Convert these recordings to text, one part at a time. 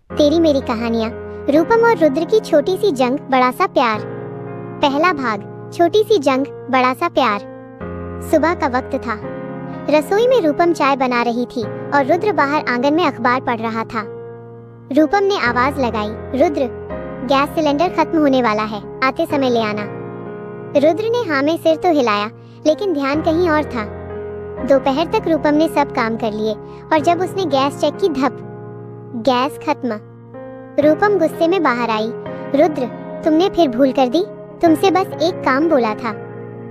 तेरी मेरी कहानियाँ, रूपम और रुद्र की छोटी सी जंग बड़ा सा प्यार। पहला भाग, छोटी सी जंग बड़ा सा प्यार। सुबह का वक्त था। रसोई में रूपम चाय बना रही थी और रुद्र बाहर आंगन में अखबार पढ़ रहा था। रूपम ने आवाज लगाई, रुद्र, गैस सिलेंडर खत्म होने वाला है, आते समय ले आना। रुद्र ने हाँ में सिर तो हिलाया, लेकिन ध्यान कहीं और था। दोपहर तक रूपम ने सब काम कर लिए और जब उसने गैस चेक की, धप, गैस खत्म। रूपम गुस्से में बाहर आई, रुद्र, तुमने फिर भूल कर दी, तुमसे बस एक काम बोला था।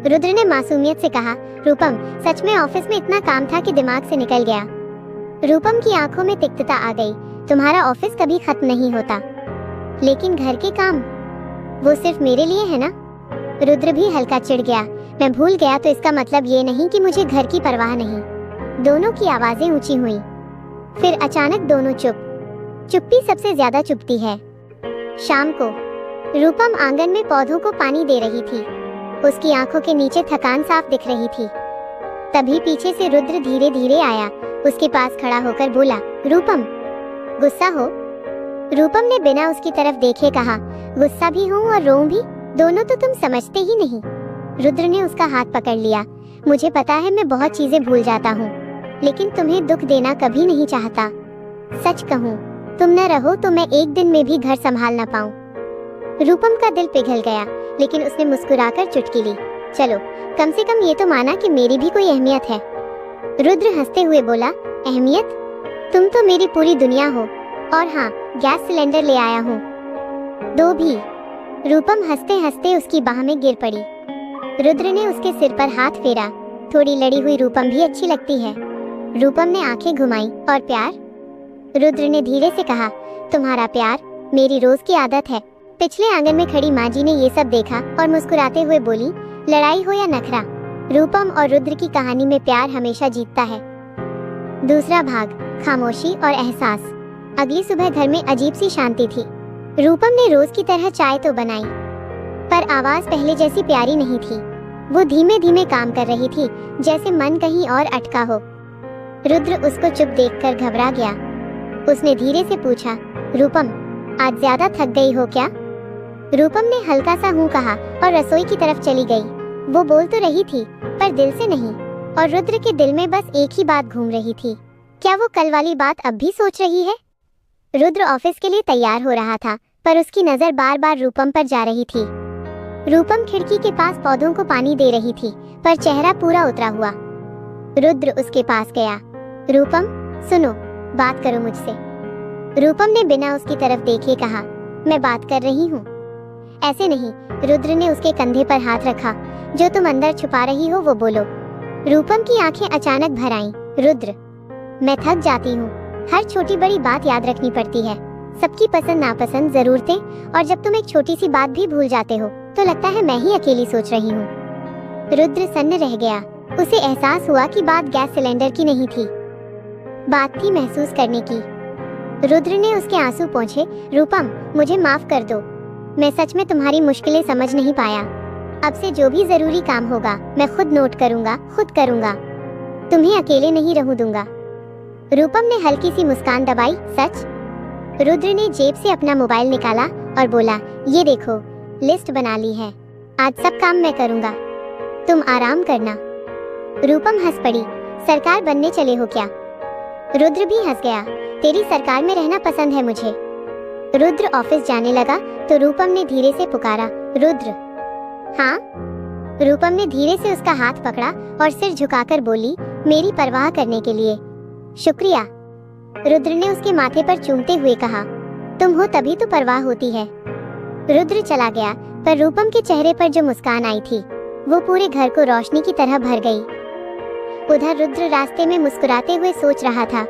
रुद्र ने मासूमियत से कहा, रूपम, सच में ऑफिस में इतना काम था कि दिमाग से निकल गया। रूपम की आंखों में तिक्तता आ गई, तुम्हारा ऑफिस कभी खत्म नहीं होता, लेकिन घर के काम, वो सिर्फ मेरे लिए है ना? रुद्र भी हल्का चिढ़ गया, मैं भूल गया तो इसका मतलब ये नहीं कि मुझे घर की परवाह नहीं। दोनों की आवाजें ऊंची हुईं। फिर अचानक दोनों चुप। चुप्पी सबसे ज्यादा चुभती है। शाम को रूपम आंगन में पौधों को पानी दे रही थी। उसकी आंखों के नीचे थकान साफ दिख रही थी। तभी पीछे से रुद्र धीरे धीरे आया। उसके पास खड़ा होकर बोला, रूपम, गुस्सा हो? रूपम ने बिना उसकी तरफ देखे कहा, गुस्सा भी हूँ और रोऊं भी, दोनों तो तुम समझते ही नहीं। रुद्र ने उसका हाथ पकड़ लिया, मुझे पता है मैं बहुत चीजें भूल जाता हूँ, लेकिन तुम्हें दुख देना कभी नहीं चाहता। सच कहूँ, तुम न रहो तो मैं एक दिन में भी घर संभाल ना पाऊँ। रूपम का दिल पिघल गया, लेकिन उसने मुस्कुराकर चुटकी ली, चलो कम से कम ये तो माना कि मेरी भी कोई अहमियत है। रुद्र हंसते हुए बोला, अहमियत? तुम तो मेरी पूरी दुनिया हो। और हाँ, गैस सिलेंडर ले आया हूँ, दो भी। रूपम हंसते हंसते उसकी बाह में गिर पड़ी। रुद्र ने उसके सिर पर हाथ फेरा, थोड़ी लड़ी हुई रूपम भी अच्छी लगती है। रूपम ने आंखें घुमाई, और प्यार? रुद्र ने धीरे से कहा, तुम्हारा प्यार मेरी रोज की आदत है। पिछले आंगन में खड़ी माँ जी ने ये सब देखा और मुस्कुराते हुए बोली, लड़ाई हो या नखरा, रूपम और रुद्र की कहानी में प्यार हमेशा जीतता है। दूसरा भाग, खामोशी और एहसास। अगली सुबह घर में अजीब सी शांति थी। रूपम ने रोज की तरह चाय तो बनाई, पर आवाज पहले जैसी प्यारी नहीं थी। वो धीमे धीमे काम कर रही थी, जैसे मन कहीं और अटका हो। रुद्र उसको चुप देखकर घबरा गया। उसने धीरे से पूछा, रूपम, आज ज्यादा थक गई हो क्या? रूपम ने हल्का सा हूँ कहा और रसोई की तरफ चली गई। वो बोल तो रही थी, पर दिल से नहीं, और रुद्र के दिल में बस एक ही बात घूम रही थी, क्या वो कल वाली बात अब भी सोच रही है? रुद्र ऑफिस के लिए तैयार हो रहा था, पर उसकी नजर बार बार रूपम पर जा रही थी। रूपम खिड़की के पास पौधों को पानी दे रही थी, पर चेहरा पूरा उतरा हुआ। रुद्र उसके पास गया, रूपम, सुनो, बात करो मुझसे। रूपम ने बिना उसकी तरफ देखे कहा, मैं बात कर रही हूँ। ऐसे नहीं। रुद्र ने उसके कंधे पर हाथ रखा, जो तुम अंदर छुपा रही हो वो बोलो। रूपम की आंखें अचानक भर आईं, रुद्र, मैं थक जाती हूँ, हर छोटी बड़ी बात याद रखनी पड़ती है, सबकी पसंद नापसंद, जरूरतें, और जब तुम एक छोटी सी बात भी भूल जाते हो तो लगता है मैं ही अकेली सोच रही हूँ। रुद्र सन्न रह गया। उसे एहसास हुआ कि बात गैस सिलेंडर की नहीं थी, बात थी महसूस करने की। रुद्र ने उसके आंसू पोंछे, रूपम, मुझे माफ कर दो, मैं सच में तुम्हारी मुश्किलें समझ नहीं पाया। अब से जो भी जरूरी काम होगा मैं खुद नोट करूंगा, खुद करूंगा, तुम्हें अकेले नहीं रहूं दूंगा। रूपम ने हल्की सी मुस्कान दबाई, सच? रुद्र ने जेब से अपना मोबाइल निकाला और बोला, ये देखो, लिस्ट बना ली है, आज सब काम मैं करूंगा, तुम आराम करना। रूपम हंस पड़ी, सरकार बनने चले हो क्या? रुद्र भी हंस गया, तेरी सरकार में रहना पसंद है मुझे। रुद्र ऑफिस जाने लगा तो रूपम ने धीरे से पुकारा, रुद्र। हाँ? रूपम ने धीरे से उसका हाथ पकड़ा और सिर झुकाकर बोली, मेरी परवाह करने के लिए शुक्रिया। रुद्र ने उसके माथे पर चूमते हुए कहा, तुम हो तभी तो परवाह होती है। रुद्र चला गया, पर रूपम के चेहरे पर जो मुस्कान आई थी वो पूरे घर को रोशनी की तरह भर गई। उधर रुद्र रास्ते में मुस्कुराते हुए सोच रहा था,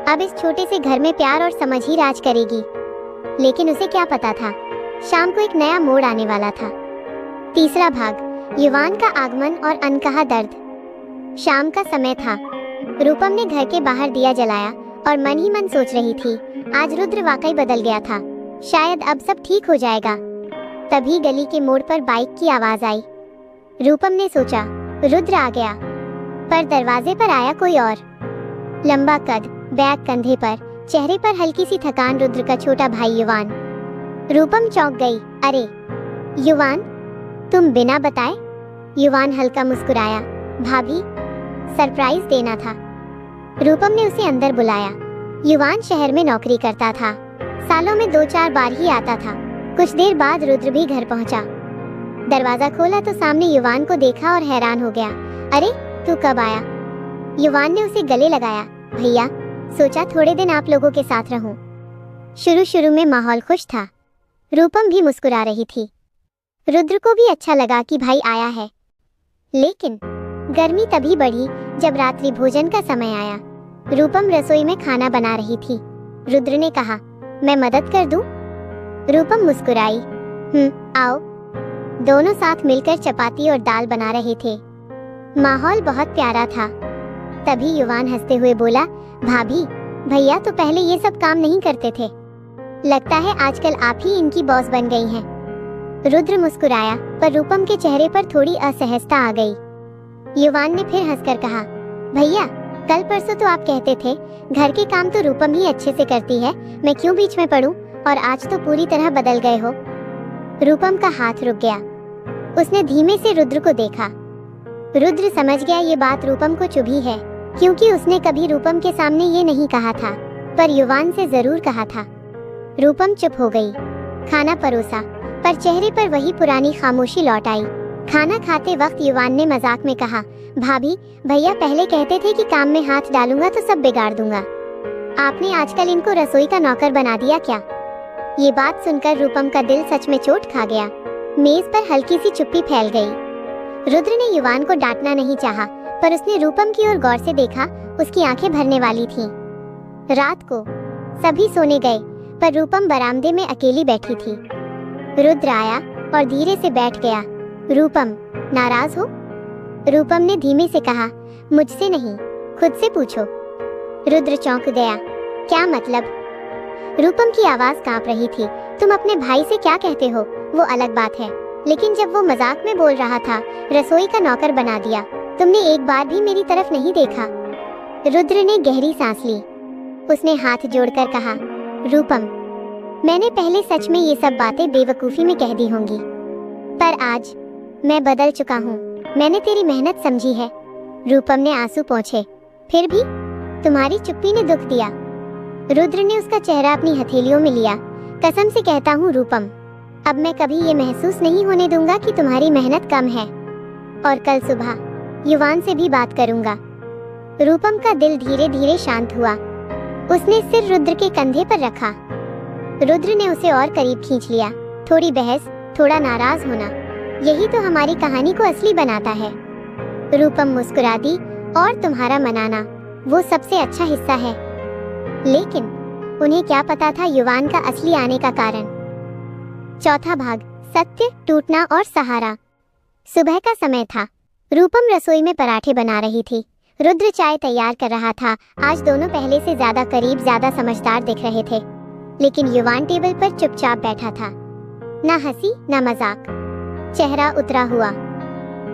अब इस छोटे से घर में प्यार और समझ ही राज करेगी। लेकिन उसे क्या पता था, शाम को एक नया मोड़ आने वाला था। तीसरा भाग, युवान का आगमन और अनकहा दर्द। शाम का समय था। रूपम ने घर के बाहर दिया जलाया और मन ही मन सोच रही थी, आज रुद्र वाकई बदल गया था, शायद अब सब ठीक हो जाएगा। तभी गली के मोड़ पर बाइक की आवाज आई। रूपम ने सोचा, रुद्र आ गया, पर दरवाजे पर आया कोई और। लंबा कद, बैग कंधे पर, चेहरे पर हल्की सी थकान। रुद्र का छोटा भाई युवान। रूपम चौंक गई। अरे युवान, तुम बिना बताए? युवान हल्का मुस्कुराया। भाभी, सरप्राइज देना था। रूपम ने उसे अंदर बुलाया। युवान शहर में नौकरी करता था। सालों में 2-4 बार ही आता था। कुछ देर बाद रुद्र भी घर पहुंचा। दरवाजा खोला तो सामने युवान को देखा और हैरान हो गया। अरे तू कब आया? युवान ने उसे गले लगाया। भैया, सोचा थोड़े दिन आप लोगों के साथ रहूं। शुरू शुरू में माहौल खुश था। रूपम भी मुस्कुरा रही थी। रुद्र को भी अच्छा लगा कि भाई आया है। लेकिन गर्मी तभी बढ़ी जब रात्रि भोजन का समय आया। रूपम रसोई में खाना बना रही थी। रुद्र ने कहा, मैं मदद कर दूं? रूपम मुस्कुराई। आओ। दोनों साथ मिलकर चपाती और दाल बना रहे थे। माहौल बहुत प्यारा था। तभी युवान हंसते हुए बोला, भाभी, भैया तो पहले ये सब काम नहीं करते थे। लगता है आजकल आप ही इनकी बॉस बन गई हैं। रुद्र मुस्कुराया, पर रूपम के चेहरे पर थोड़ी असहजता आ गई। युवान ने फिर हंसकर कहा, भैया, कल परसों तो आप कहते थे घर के काम तो रूपम ही अच्छे से करती है, मैं क्यों बीच में पड़ूं? और आज तो पूरी तरह बदल गए हो। रूपम का हाथ रुक गया। उसने धीमे से रुद्र को देखा। रुद्र समझ गया ये बात रूपम को चुभी है, क्योंकि उसने कभी रूपम के सामने ये नहीं कहा था, पर युवान से जरूर कहा था। रूपम चुप हो गई। खाना परोसा, पर चेहरे पर वही पुरानी खामोशी लौट आई। खाना खाते वक्त युवान ने मजाक में कहा, भाभी, भैया पहले कहते थे कि काम में हाथ डालूंगा तो सब बिगाड़ दूंगा। आपने आजकल इनको रसोई का नौकर बना दिया क्या? ये बात सुनकर रूपम का दिल सच में चोट खा गया। मेज पर हल्की सी चुप्पी फैल गई। रुद्र ने युवान को डांटना नहीं चाहा, पर उसने रूपम की ओर गौर से देखा। उसकी आंखें भरने वाली थीं। रात को सभी सोने गए, पर रूपम बरामदे में अकेली बैठी थी। रुद्र आया और धीरे से बैठ गया। रूपम, नाराज हो? रूपम ने धीमे से कहा, मुझसे नहीं, खुद से पूछो। रुद्र चौंक गया। क्या मतलब? रूपम की आवाज कांप रही थी। तुम अपने भाई से क्या कहते हो वो अलग बात है, लेकिन जब वो मजाक में बोल रहा था, रसोई का नौकर बना दिया, तुमने एक बार भी मेरी तरफ नहीं देखा। रुद्र ने गहरी सांस ली। उसने हाथ जोड़कर कहा, रूपम, मैंने पहले सच में ये सब बातें बेवकूफी में कह दी होंगी, पर आज मैं बदल चुका हूँ। मैंने तेरी मेहनत समझी है। रूपम ने आंसू पोंछे। फिर भी तुम्हारी चुप्पी ने दुख दिया। रुद्र ने उसका चेहरा अपनी हथेलियों में लिया। कसम से कहता हूँ रूपम, अब मैं कभी ये महसूस नहीं होने दूंगा कि तुम्हारी मेहनत कम है। और कल सुबह युवान से भी बात करूंगा। रूपम का दिल धीरे धीरे शांत हुआ। उसने सिर रुद्र के कंधे पर रखा। रुद्र ने उसे और करीब खींच लिया। थोड़ी बहस, थोड़ा नाराज होना, यही तो हमारी कहानी को असली बनाता है। रूपम मुस्कुरा दी। और तुम्हारा मनाना वो सबसे अच्छा हिस्सा है। लेकिन उन्हें क्या पता था युवान का असली आने का कारण। चौथा भाग, सत्य, टूटना और सहारा। सुबह का समय था। रूपम रसोई में पराठे बना रही थी। रुद्र चाय तैयार कर रहा था। आज दोनों पहले से ज्यादा करीब, ज्यादा समझदार दिख रहे थे। लेकिन युवान टेबल पर चुपचाप बैठा था। ना हंसी ना मजाक, चेहरा उतरा हुआ।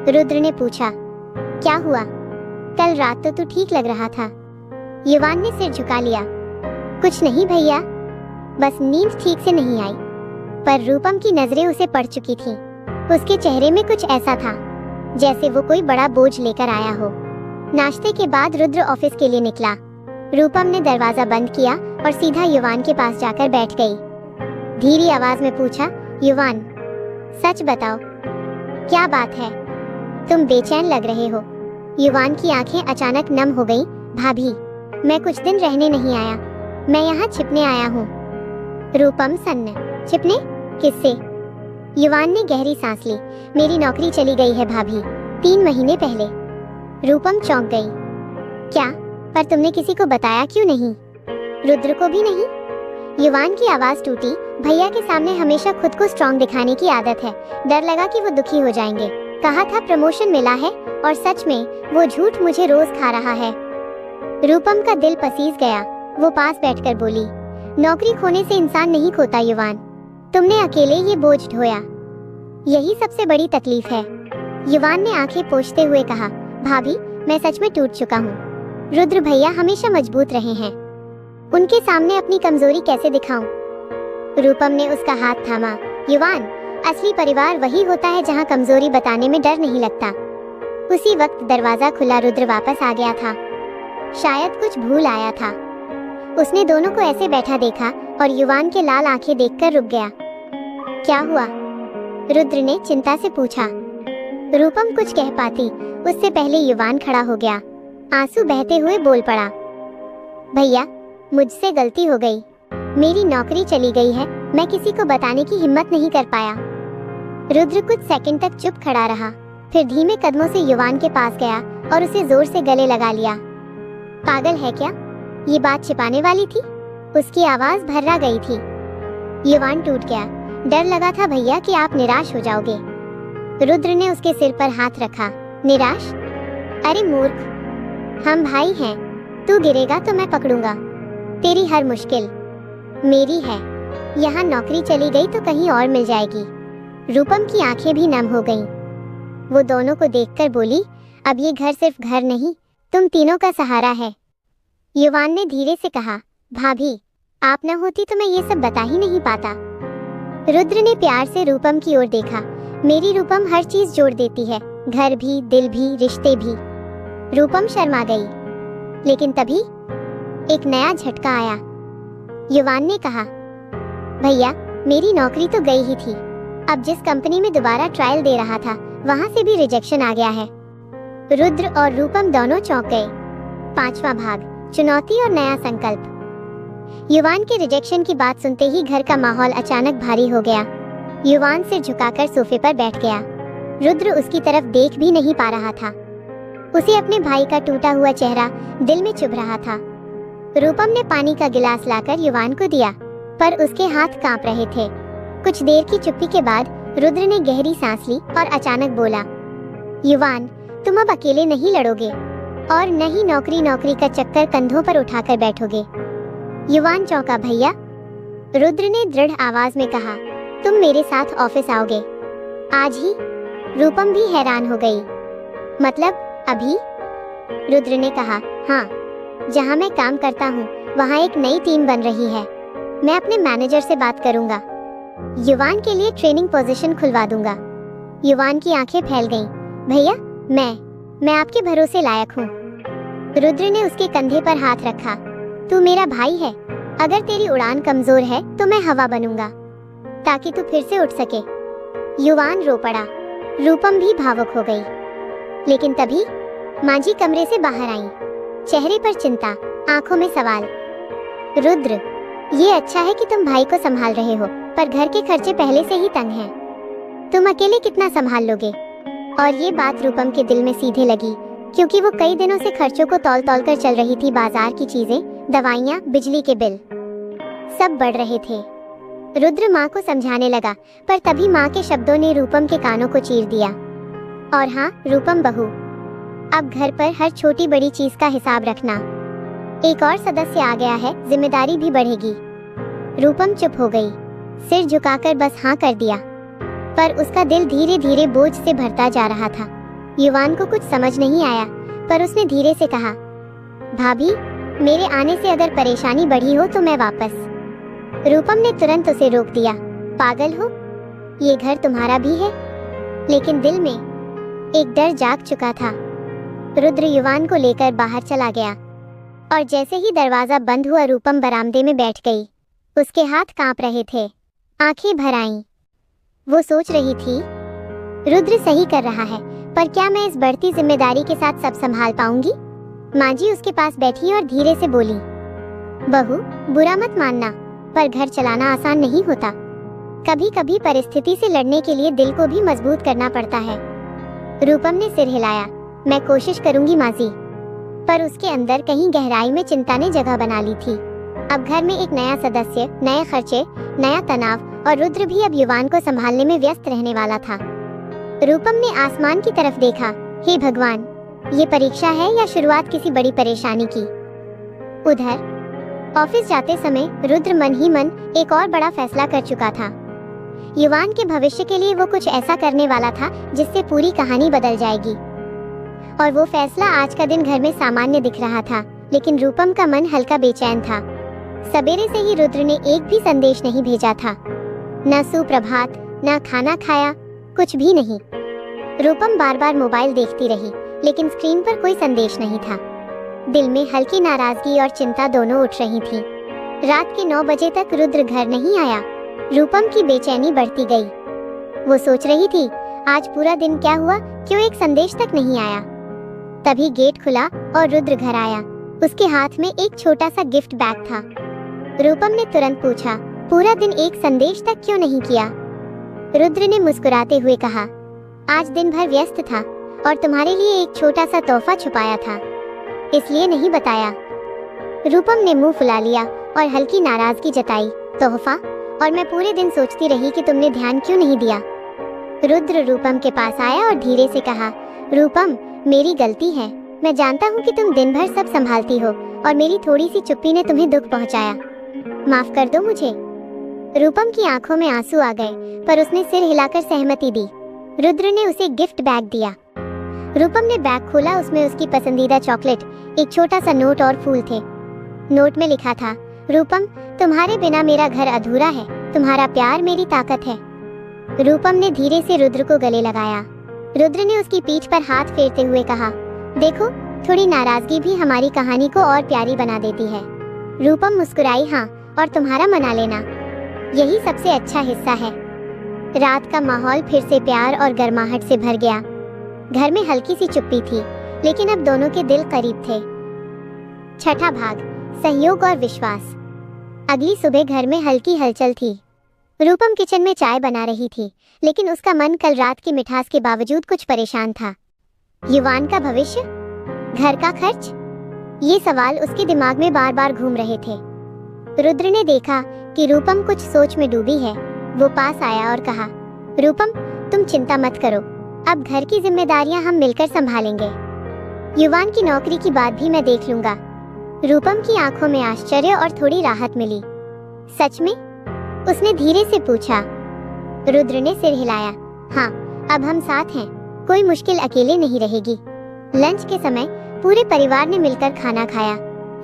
रुद्र ने पूछा, क्या हुआ? कल रात तो तू ठीक लग रहा था। युवान ने सिर झुका लिया। कुछ नहीं भैया, बस नींद ठीक से नहीं आई। पर रूपम की नजरें उसे पड़ चुकी थीं। उसके चेहरे में कुछ ऐसा था जैसे वो कोई बड़ा बोझ लेकर आया हो। नाश्ते के बाद रुद्र ऑफिस के लिए निकला। रूपम ने दरवाजा बंद किया और सीधा युवान के पास जाकर बैठ गई। धीरी आवाज में पूछा, युवान, सच बताओ, क्या बात है? तुम बेचैन लग रहे हो। युवान की आंखें अचानक नम हो गईं। भाभी, मैं कुछ दिन रहने नहीं आया, मैं यहाँ छिपने आया हूँ। रूपम सन्न। छिपने? किससे? युवान ने गहरी सांस ली। मेरी नौकरी चली गई है भाभी, 3 महीने पहले। रूपम चौंक गई। क्या? पर तुमने किसी को बताया क्यों नहीं? रुद्र को भी नहीं? युवान की आवाज टूटी। भैया के सामने हमेशा खुद को स्ट्रॉन्ग दिखाने की आदत है। डर लगा कि वो दुखी हो जाएंगे। कहा था प्रमोशन मिला है, और सच में वो झूठ मुझे रोज खा रहा है। रूपम का दिल पसीज गया। वो पास बैठकर बोली, नौकरी खोने से इंसान नहीं खोता युवान, तुमने अकेले ये बोझ ढोया, यही सबसे बड़ी तकलीफ है। युवान ने आंखें पोंछते हुए कहा, भाभी, मैं सच में टूट चुका हूँ। रुद्र भैया हमेशा मजबूत रहे हैं, उनके सामने अपनी कमजोरी कैसे दिखाऊं? रूपम ने उसका हाथ थामा। युवान, असली परिवार वही होता है जहाँ कमजोरी बताने में डर नहीं लगता। उसी वक्त दरवाजा खुला। रुद्र वापस आ गया था। शायद कुछ भूल आया था। उसने दोनों को ऐसे बैठा देखा और युवान के लाल आंखें देखकर रुक गया। क्या हुआ? रुद्र ने चिंता से पूछा। रूपम कुछ कह पाती उससे पहले युवान खड़ा हो गया। आंसू बहते हुए बोल पड़ा, भैया, मुझसे गलती हो गई। मेरी नौकरी चली गई है। मैं किसी को बताने की हिम्मत नहीं कर पाया। रुद्र कुछ सेकंड तक चुप खड़ा रहा, फिर धीमे कदमों से युवान के पास गया और उसे जोर से गले लगा लिया। पागल है क्या? ये बात छिपाने वाली थी? उसकी आवाज भर्रा गई थी। युवान टूट गया। डर लगा था भैया कि आप निराश हो जाओगे। रुद्र ने उसके सिर पर हाथ रखा। निराश? अरे मूर्ख, हम भाई हैं। तू गिरेगा तो मैं पकड़ूंगा। तेरी हर मुश्किल मेरी है। यहाँ नौकरी चली गई तो कहीं और मिल जाएगी। रूपम की आंखें भी नम हो गईं। वो दोनों को देखकर बोली, अब ये घर सिर्फ घर नहीं, तुम तीनों का सहारा है। युवान ने धीरे से कहा, भाभी, आप न होती तो मैं ये सब बता ही नहीं पाता। रुद्र ने प्यार से रूपम की ओर देखा। मेरी रूपम हर चीज जोड़ देती है, घर भी, दिल भी, रिश्ते भी। रूपम शर्मा गई, लेकिन तभी एक नया झटका आया। युवान ने कहा, भैया, मेरी नौकरी तो गई ही थी। अब जिस कंपनी में दोबारा ट्रायल दे रहा था वहां से भी रिजेक्शन आ गया है। रुद्र और रूपम दोनों चौंक गए। 5वां भाग, चुनौती और नया संकल्प। युवान के रिजेक्शन की बात सुनते ही घर का माहौल अचानक भारी हो गया। युवान सिर झुकाकर सोफे पर बैठ गया। रुद्र उसकी तरफ देख भी नहीं पा रहा था। उसे अपने भाई का टूटा हुआ चेहरा दिल में चुभ रहा था। रूपम ने पानी का गिलास लाकर युवान को दिया, पर उसके हाथ कांप रहे थे। कुछ देर की चुप्पी के बाद रुद्र ने गहरी सांस ली और अचानक बोला, युवान, तुम अब अकेले नहीं लड़ोगे और न ही नौकरी का चक्कर कंधों पर उठाकर बैठोगे। युवान चौंका। भैया? रुद्र ने दृढ़ आवाज में कहा, तुम मेरे साथ ऑफिस आओगे आज ही? रूपम भी हैरान हो गई। मतलब अभी? रुद्र ने कहा, हाँ, जहाँ मैं काम करता हूँ वहाँ एक नई टीम बन रही है। मैं अपने मैनेजर से बात करूंगा। युवान के लिए ट्रेनिंग पोजीशन खुलवा दूंगा। युवान की आंखें फैल गईं। भैया, मैं आपके भरोसे लायक हूँ। रुद्र ने उसके कंधे पर हाथ रखा। तू मेरा भाई है। अगर तेरी उड़ान कमजोर है तो मैं हवा बनूंगा ताकि तू फिर से उठ सके। युवान रो पड़ा। रूपम भी भावुक हो गई। लेकिन तभी माँ जी कमरे से बाहर आईं। चेहरे पर चिंता, आंखों में सवाल। रुद्र, ये अच्छा है कि तुम भाई को संभाल रहे हो, पर घर के खर्चे पहले से ही तंग हैं। तुम अकेले कितना संभाल लोगे? और ये बात रूपम के दिल में सीधे लगी, क्योंकि वो कई दिनों से खर्चों को तौल तौल कर चल रही थी। बाजार की चीजें, दवाइयाँ, बिजली के बिल सब बढ़ रहे थे। रुद्र माँ को समझाने लगा, पर तभी माँ के शब्दों ने रूपम के कानों को चीर दिया। और हाँ, रूपम बहू, अब घर पर हर छोटी बड़ी चीज का हिसाब रखना। एक और सदस्य आ गया है, जिम्मेदारी भी बढ़ेगी। रूपम चुप हो गई, सिर झुकाकर बस हाँ कर दिया, पर उसका दिल धीरे धीरे बोझ से भरता जा रहा था। युवान को कुछ समझ नहीं आया, पर उसने धीरे से कहा, भाभी, मेरे आने से अगर परेशानी बढ़ी हो तो मैं वापस। रूपम ने तुरंत उसे रोक दिया। पागल हो? ये घर तुम्हारा भी है। लेकिन दिल में एक डर जाग चुका था। रुद्र युवान को लेकर बाहर चला गया और जैसे ही दरवाजा बंद हुआ रूपम बरामदे में बैठ गई। उसके हाथ कांप रहे थे, आंखें भर आईं। वो सोच रही थी, रुद्र सही कर रहा है, पर क्या मैं इस बढ़ती जिम्मेदारी के साथ सब संभाल पाऊंगी? माँ जी उसके पास बैठी और धीरे से बोली, बहू, बुरा मत मानना, पर घर चलाना आसान नहीं होता। कभी कभी परिस्थिति से लड़ने के लिए दिल को भी मजबूत करना पड़ता है। रूपम ने सिर हिलाया। मैं कोशिश करूंगी माँ जी। पर उसके अंदर कहीं गहराई में चिंता ने जगह बना ली थी। अब घर में एक नया सदस्य, नए खर्चे, नया तनाव, और रुद्र भी अब युवान को संभालने में व्यस्त रहने वाला था। रूपम ने आसमान की तरफ देखा। हे भगवान, ये परीक्षा है या शुरुआत किसी बड़ी परेशानी की? उधर ऑफिस जाते समय रुद्र मन ही मन एक और बड़ा फैसला कर चुका था। युवान के भविष्य के लिए वो कुछ ऐसा करने वाला था जिससे पूरी कहानी बदल जाएगी। और वो फैसला आज का दिन घर में सामान्य दिख रहा था, लेकिन रूपम का मन हल्का बेचैन था। सवेरे से ही रुद्र ने एक भी संदेश नहीं भेजा था। न सुप्रभात, न खाना खाया, कुछ भी नहीं। रूपम बार बार मोबाइल देखती रही, लेकिन स्क्रीन पर कोई संदेश नहीं था। दिल में हल्की नाराजगी और चिंता दोनों उठ रही थी। रात के 9 बजे तक रुद्र घर नहीं आया। रूपम की बेचैनी बढ़ती गई। वो सोच रही थी, आज पूरा दिन क्या हुआ, क्यों एक संदेश तक नहीं आया। तभी गेट खुला और रुद्र घर आया। उसके हाथ में एक छोटा सा गिफ्ट बैग था। रूपम ने तुरंत पूछा, पूरा दिन एक संदेश तक क्यों नहीं किया? रुद्र ने मुस्कुराते हुए कहा, आज दिन भर व्यस्त था और तुम्हारे लिए एक छोटा सा तोहफा छुपाया था, इसलिए नहीं बताया। रूपम ने मुंह फुला लिया और हल्की नाराजगी जताई। तोहफा? और मैं पूरे दिन सोचती रही कि तुमने ध्यान क्यों नहीं दिया। रुद्र रूपम के पास आया और धीरे से कहा, रूपम, मेरी गलती है। मैं जानता हूँ कि तुम दिन भर सब संभालती हो और मेरी थोड़ी सी चुप्पी ने तुम्हें दुख पहुँचाया। माफ कर दो मुझे। रूपम की आंखों में आंसू आ गए, पर उसने सिर हिलाकर सहमति दी। रुद्र ने उसे गिफ्ट बैग दिया। रूपम ने बैग खोला। उसमें उसकी पसंदीदा चॉकलेट, एक छोटा सा नोट और फूल थे। नोट में लिखा था, रूपम, तुम्हारे बिना मेरा घर अधूरा है, तुम्हारा प्यार मेरी ताकत है। रूपम ने धीरे से रुद्र को गले लगाया। रुद्र ने उसकी पीठ पर हाथ फेरते हुए कहा, देखो, थोड़ी नाराजगी भी हमारी कहानी को और प्यारी बना देती है। रूपम मुस्कुराई, हाँ, और तुम्हारा मना लेना, यही सबसे अच्छा हिस्सा है। रात का माहौल फिर से प्यार और गर्माहट से भर गया। घर में हल्की सी चुप्पी थी, लेकिन अब दोनों के दिल करीब थे। छठा भाग, सहयोग और विश्वास। अगली सुबह घर में हल्की हलचल थी। रूपम किचन में चाय बना रही थी, लेकिन उसका मन कल रात की मिठास के बावजूद कुछ परेशान था। युवान का भविष्य, घर का खर्च, ये सवाल उसके दिमाग में बार बार घूम रहे थे। रुद्र ने देखा कि रूपम कुछ सोच में डूबी है। वो पास आया और कहा, रूपम, तुम चिंता मत करो, अब घर की जिम्मेदारियां हम मिलकर संभालेंगे। युवान की नौकरी की बात भी मैं देख लूंगा। रूपम की आंखों में आश्चर्य और थोड़ी राहत मिली। सच में? उसने धीरे से पूछा। रुद्र ने सिर हिलाया। हाँ, अब हम साथ हैं, कोई मुश्किल अकेले नहीं रहेगी। लंच के समय पूरे परिवार ने मिलकर खाना खाया।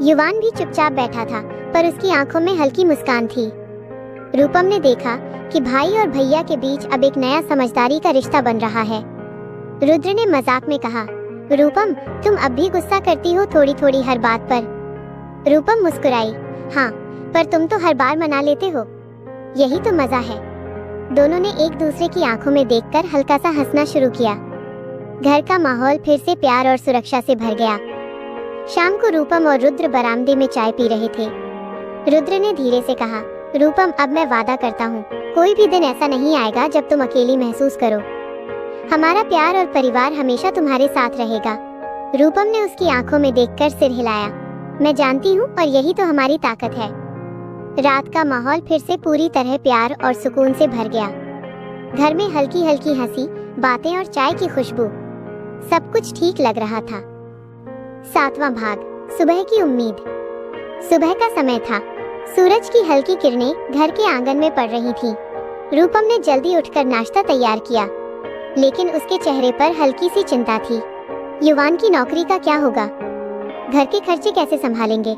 युवान भी चुपचाप बैठा था, पर उसकी आंखों में हल्की मुस्कान थी। रूपम ने देखा कि भाई और भैया के बीच अब एक नया समझदारी का रिश्ता बन रहा है। रुद्र ने मजाक में कहा, रूपम, तुम अब भी गुस्सा करती हो थोड़ी थोड़ी हर बात पर। रूपम मुस्कुराई, हाँ, पर तुम तो हर बार मना लेते हो, यही तो मजा है। दोनों ने एक दूसरे की आंखों में देखकर हल्का सा हंसना शुरू किया। घर का माहौल फिर से प्यार और सुरक्षा से भर गया। शाम को रूपम और रुद्र बरामदे में चाय पी रहे थे। रुद्र ने धीरे से कहा, रूपम, अब मैं वादा करता हूँ, कोई भी दिन ऐसा नहीं आएगा जब तुम अकेली महसूस करो। हमारा प्यार और परिवार हमेशा तुम्हारे साथ रहेगा। रूपम ने उसकी आंखों में देखकर सिर हिलाया। मैं जानती हूँ, और यही तो हमारी ताकत है। रात का माहौल फिर से पूरी तरह प्यार और सुकून से भर गया। घर में हल्की हल्की हंसी, बातें और चाय की खुशबू, सब कुछ ठीक लग रहा था। 7वां भाग, सुबह की उम्मीद। सुबह का समय था। सूरज की हल्की किरणें घर के आंगन में पड़ रही थीं। रूपम ने जल्दी उठकर नाश्ता तैयार किया, लेकिन उसके चेहरे पर हल्की सी चिंता थी। युवान की नौकरी का क्या होगा? घर के खर्चे कैसे संभालेंगे?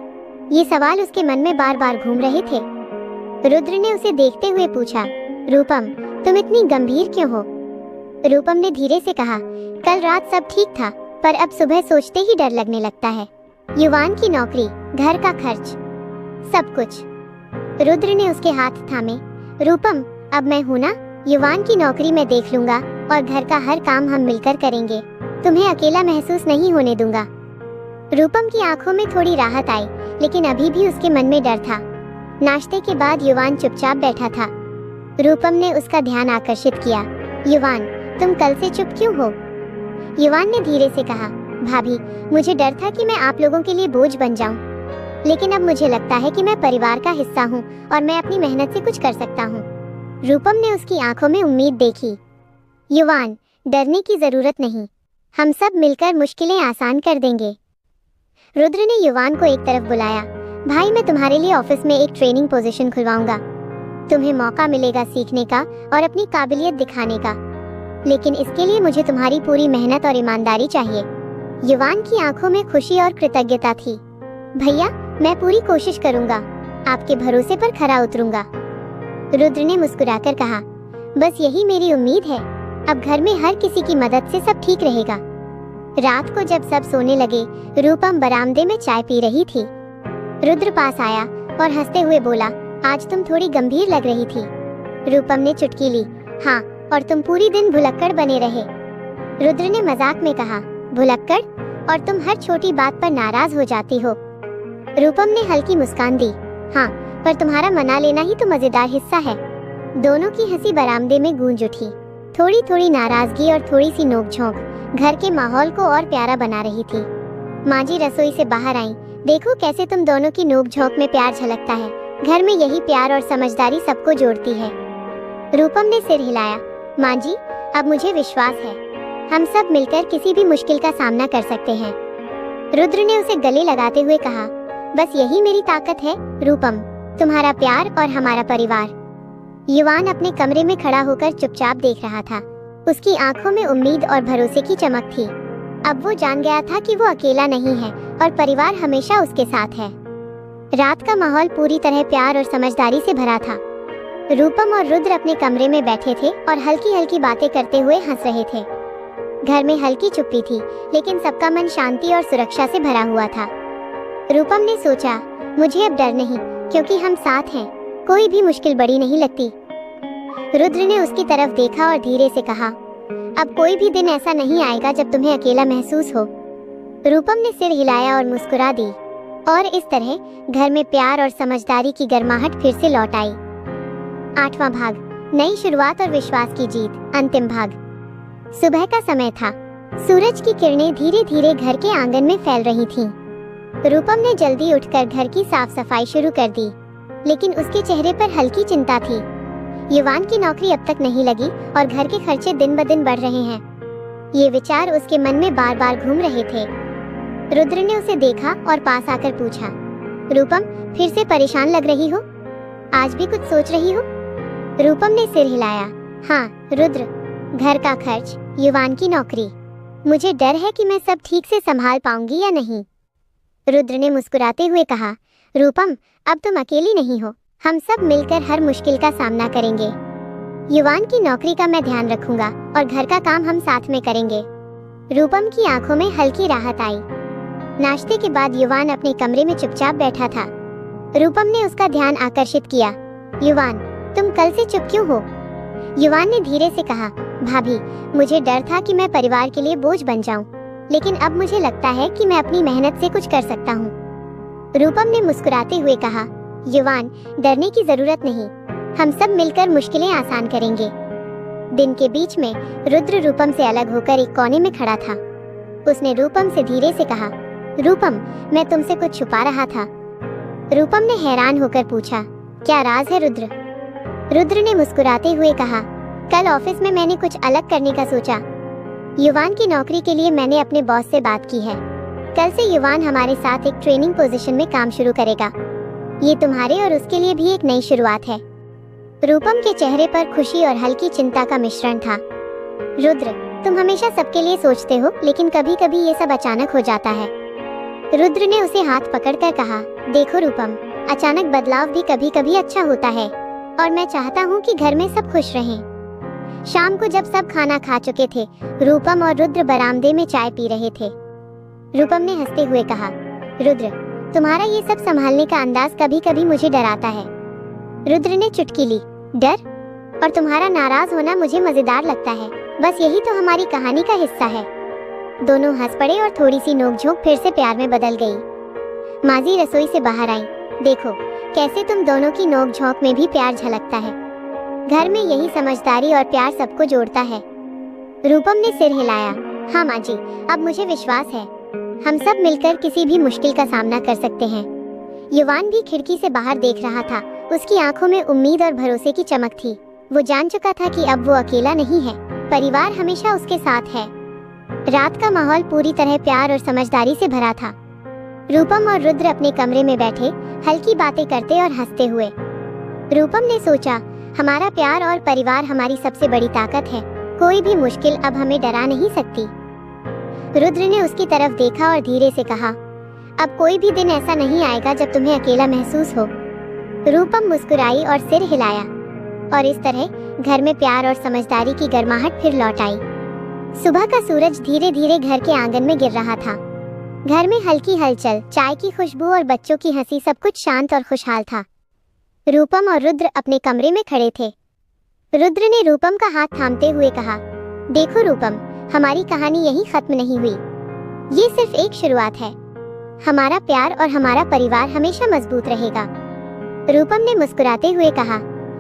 ये सवाल उसके मन में बार बार घूम रहे थे। रुद्र ने उसे देखते हुए पूछा, रूपम, तुम इतनी गंभीर क्यों हो? रूपम ने धीरे से कहा, कल रात सब ठीक था, पर अब सुबह सोचते ही डर लगने लगता है। युवान की नौकरी, घर का खर्च, सब कुछ। रुद्र ने उसके हाथ थामे। रूपम, अब मैं हूं ना, युवान की नौकरी मैं देख लूंगा और घर का हर काम हम मिलकर करेंगे। तुम्हें अकेला महसूस नहीं होने दूंगा। रूपम की आंखों में थोड़ी राहत आई, लेकिन अभी भी उसके मन में डर था। नाश्ते के बाद युवान चुपचाप बैठा था। रूपम ने उसका ध्यान आकर्षित किया। युवान, तुम कल से चुप क्यों हो? युवान ने धीरे से कहा, भाभी, मुझे डर था कि मैं आप लोगों के लिए बोझ बन जाऊं, लेकिन अब मुझे लगता है कि मैं परिवार का हिस्सा हूं और मैं अपनी मेहनत से कुछ कर सकता हूं। रूपम ने उसकी आंखों में उम्मीद देखी। युवान, डरने की जरूरत नहीं, हम सब मिलकर मुश्किलें आसान कर देंगे। रुद्र ने युवान को एक तरफ बुलाया। भाई, मैं तुम्हारे लिए ऑफिस में एक ट्रेनिंग पोजीशन खुलवाऊंगा। तुम्हें मौका मिलेगा सीखने का और अपनी काबिलियत दिखाने का, लेकिन इसके लिए मुझे तुम्हारी पूरी मेहनत और ईमानदारी चाहिए। युवान की आंखों में खुशी और कृतज्ञता थी। भैया, मैं पूरी कोशिश करूंगा, आपके भरोसे पर खरा उतरूंगा। रुद्र ने मुस्कुराकर कहा, बस यही मेरी उम्मीद है। अब घर में हर किसी की मदद से सब ठीक रहेगा। रात को जब सब सोने लगे, रूपम बरामदे में चाय पी रही थी। रुद्र पास आया और हंसते हुए बोला, आज तुम थोड़ी गंभीर लग रही थी। रूपम ने चुटकी ली, हाँ, और तुम पूरी दिन भुलक्कड़ बने रहे। रुद्र ने मजाक में कहा, भुलक्कड़? और तुम हर छोटी बात पर नाराज हो जाती हो। रूपम ने हल्की मुस्कान दी, हाँ, पर तुम्हारा मना लेना ही तो मजेदार हिस्सा है। दोनों की हंसी बरामदे में गूंज उठी। थोड़ी थोड़ी नाराजगी और थोड़ी सी नोकझोंक घर के माहौल को और प्यारा बना रही थी। माँ जी रसोई से बाहर आईं, देखो कैसे तुम दोनों की नोक-झोंक में प्यार झलकता है। घर में यही प्यार और समझदारी सबको जोड़ती है। रूपम ने सिर हिलाया, माँ जी, अब मुझे विश्वास है हम सब मिलकर किसी भी मुश्किल का सामना कर सकते हैं। रुद्र ने उसे गले लगाते हुए कहा, बस यही मेरी ताकत है रूपम, तुम्हारा प्यार और हमारा परिवार। युवान अपने कमरे में खड़ा होकर चुपचाप देख रहा था। उसकी आंखों में उम्मीद और भरोसे की चमक थी। अब वो जान गया था कि वो अकेला नहीं है और परिवार हमेशा उसके साथ है। रात का माहौल पूरी तरह प्यार और समझदारी से भरा था। रूपम और रुद्र अपने कमरे में बैठे थे और हल्की हल्की बातें करते हुए हंस रहे थे। घर में हल्की चुप्पी थी, लेकिन सबका मन शांति और सुरक्षा से भरा हुआ था। रूपम ने सोचा, मुझे अब डर नहीं, क्योंकि हम साथ हैं, कोई भी मुश्किल बड़ी नहीं लगती। रुद्र ने उसकी तरफ देखा और धीरे से कहा, अब कोई भी दिन ऐसा नहीं आएगा जब तुम्हें अकेला महसूस हो। रूपम ने सिर हिलाया और मुस्कुरा दी, और इस तरह घर में प्यार और समझदारी की गर्माहट फिर से लौट आई। 8वां भाग, नई शुरुआत और विश्वास की जीत, अंतिम भाग। सुबह का समय था। सूरज की किरणें धीरे धीरे घर के आंगन में फैल रही थीं। रूपम ने जल्दी उठकर घर की साफ सफाई शुरू कर दी, लेकिन उसके चेहरे पर हल्की चिंता थी। युवान की नौकरी अब तक नहीं लगी और घर के खर्चे दिन ब दिन बढ़ रहे हैं। ये विचार उसके मन में बार बार घूम रहे थे। रुद्र ने उसे देखा और पास आकर पूछा, रूपम, फिर से परेशान लग रही हो? आज भी कुछ सोच रही हो? रूपम ने सिर हिलाया, हाँ रुद्र, घर का खर्च, युवान की नौकरी, मुझे डर है कि मैं सब ठीक से संभाल पाऊंगी या नहीं। रुद्र ने मुस्कुराते हुए कहा, रूपम, अब तुम अकेली नहीं हो, हम सब मिलकर हर मुश्किल का सामना करेंगे। युवान की नौकरी का मैं ध्यान रखूंगा और घर का काम हम साथ में करेंगे। रूपम की आंखों में हल्की राहत आई। नाश्ते के बाद युवान अपने कमरे में चुपचाप बैठा था। रूपम ने उसका ध्यान आकर्षित किया, युवान, तुम कल से चुप क्यों हो? युवान ने धीरे से कहा, भाभी, मुझे डर था कि मैं परिवार के लिए बोझ बन जाऊं, लेकिन अब मुझे लगता है कि मैं अपनी मेहनत से कुछ कर सकता हूं। रूपम ने मुस्कुराते हुए कहा, युवान, डरने की जरूरत नहीं, हम सब मिलकर मुश्किलें आसान करेंगे। दिन के बीच में रुद्र रूपम से अलग होकर एक कोने में खड़ा था। उसने रूपम से धीरे से कहा, रूपम, मैं तुमसे कुछ छुपा रहा था। रूपम ने हैरान होकर पूछा, क्या राज है रुद्र? रुद्र ने मुस्कुराते हुए कहा, कल ऑफिस में मैंने कुछ अलग करने का सोचा। युवान की नौकरी के लिए मैंने अपने बॉस से बात की है। कल से युवान हमारे साथ एक ट्रेनिंग पोजीशन में काम शुरू करेगा। ये तुम्हारे और उसके लिए भी एक नई शुरुआत है। रूपम के चेहरे पर खुशी और हल्की चिंता का मिश्रण था। रुद्र, तुम हमेशा सबके लिए सोचते हो, लेकिन कभी कभी ये सब अचानक हो जाता है। रुद्र ने उसे हाथ पकड़कर कहा, देखो रूपम, अचानक बदलाव भी कभी कभी अच्छा होता है, और मैं चाहता हूँ कि घर में सब खुश रहें। शाम को जब सब खाना खा चुके थे, रूपम और रुद्र बरामदे में चाय पी रहे थे। रूपम ने हंसते हुए कहा, रुद्र, तुम्हारा ये सब संभालने का अंदाज कभी कभी मुझे डराता है। रुद्र ने चुटकी ली, डर? और तुम्हारा नाराज होना मुझे मजेदार लगता है, बस यही तो हमारी कहानी का हिस्सा है। दोनों हंस पड़े और थोड़ी सी नोकझोंक फिर से प्यार में बदल गई। माजी रसोई से बाहर आई, देखो कैसे तुम दोनों की नोकझोंक में भी प्यार झलकता है। घर में यही समझदारी और प्यार सबको जोड़ता है। रूपम ने सिर हिलाया, हाँ माँ जी, अब मुझे विश्वास है हम सब मिलकर किसी भी मुश्किल का सामना कर सकते हैं। युवान भी खिड़की से बाहर देख रहा था। उसकी आंखों में उम्मीद और भरोसे की चमक थी। वो जान चुका था कि अब वो अकेला नहीं है, परिवार हमेशा उसके साथ है। रात का माहौल पूरी तरह प्यार और समझदारी से भरा था। रूपम और रुद्र अपने कमरे में बैठे हल्की बातें करते और हंसते हुए। रूपम ने सोचा, हमारा प्यार और परिवार हमारी सबसे बड़ी ताकत है, कोई भी मुश्किल अब हमें डरा नहीं सकती। रुद्र ने उसकी तरफ देखा और धीरे से कहा, अब कोई भी दिन ऐसा नहीं आएगा जब तुम्हें अकेला महसूस हो। रूपम मुस्कुराई और सिर हिलाया, और इस तरह घर में प्यार और समझदारी की गर्माहट फिर लौट आई। सुबह का सूरज धीरे धीरे घर के आंगन में गिर रहा था। घर में हल्की हलचल, चाय की खुशबू और बच्चों की हंसी, सब कुछ शांत और खुशहाल था। रूपम और रुद्र अपने कमरे में खड़े थे। रुद्र ने रूपम का हाथ थामते हुए कहा, देखो रूपम, हमारी कहानी यहीं खत्म नहीं हुई। ये सिर्फ एक शुरुआत है। हमारा प्यार और हमारा परिवार हमेशा मजबूत रहेगा। रूपम ने मुस्कुराते हुए कहा,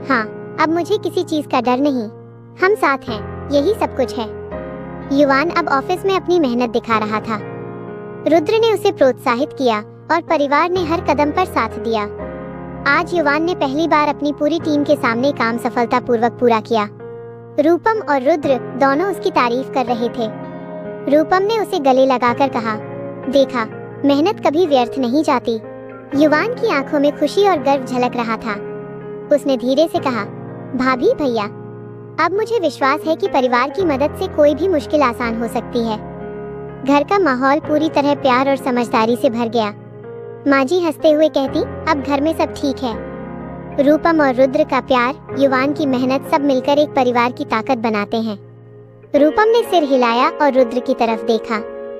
हाँ, अब मुझे किसी चीज का डर नहीं। हम साथ हैं, यही सब कुछ है। युवान अब ऑफिस में अपनी मेहनत दिखा रहा था। रुद्र ने उसे प्रोत्साहित किया और परिवार ने हर कदम पर साथ दिया। आज युवान ने पहली बार अपनी पूरी टीम के सामने काम सफलतापूर्वक पूरा किया। रूपम और रुद्र दोनों उसकी तारीफ कर रहे थे। रूपम ने उसे गले लगाकर कहा, देखा, मेहनत कभी व्यर्थ नहीं जाती। युवान की आंखों में खुशी और गर्व झलक रहा था। उसने धीरे से कहा, भाभी भैया, अब मुझे विश्वास है कि परिवार की मदद से कोई भी मुश्किल आसान हो सकती है। घर का माहौल पूरी तरह प्यार और समझदारी से भर गया। माँ जी हंसते हुए कहती, अब घर में सब ठीक है। रूपम और रुद्र का प्यार, युवान की मेहनत, सब मिलकर एक परिवार की ताकत बनाते हैं। रूपम ने सिर हिलाया और रुद्र की तरफ देखा।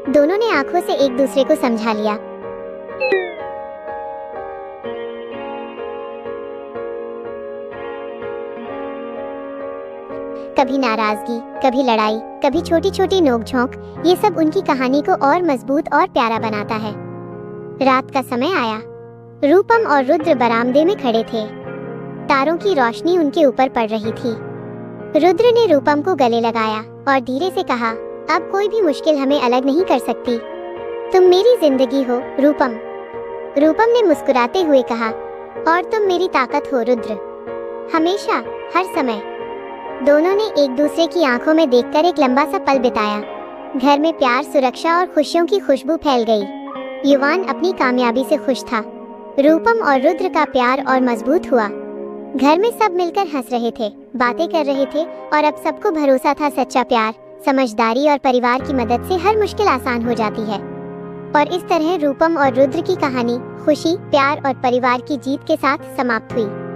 दोनों ने आंखों से एक दूसरे को समझा लिया। कभी नाराजगी, कभी लड़ाई, कभी छोटी छोटी नोकझोंक, ये सब उनकी कहानी को और मजबूत और प्यारा बनाता है। रात का समय आया। रूपम और रुद्र बरामदे में खड़े थे। तारों की रोशनी उनके ऊपर पड़ रही थी। रुद्र ने रूपम को गले लगाया और धीरे से कहा, अब कोई भी मुश्किल हमें अलग नहीं कर सकती। तुम मेरी जिंदगी हो रूपम। रूपम ने मुस्कुराते हुए कहा, और तुम मेरी ताकत हो रुद्र, हमेशा, हर समय। दोनों ने एक दूसरे की आंखों में देखकर एक लंबा सा पल बिताया। घर में प्यार, सुरक्षा और खुशियों की खुशबू फैल गई। युवान अपनी कामयाबी से खुश था। रूपम और रुद्र का प्यार और मजबूत हुआ। घर में सब मिलकर हंस रहे थे, बातें कर रहे थे, और अब सबको भरोसा था सच्चा प्यार, समझदारी और परिवार की मदद से हर मुश्किल आसान हो जाती है। और इस तरह रूपम और रुद्र की कहानी खुशी, प्यार और परिवार की जीत के साथ समाप्त हुई।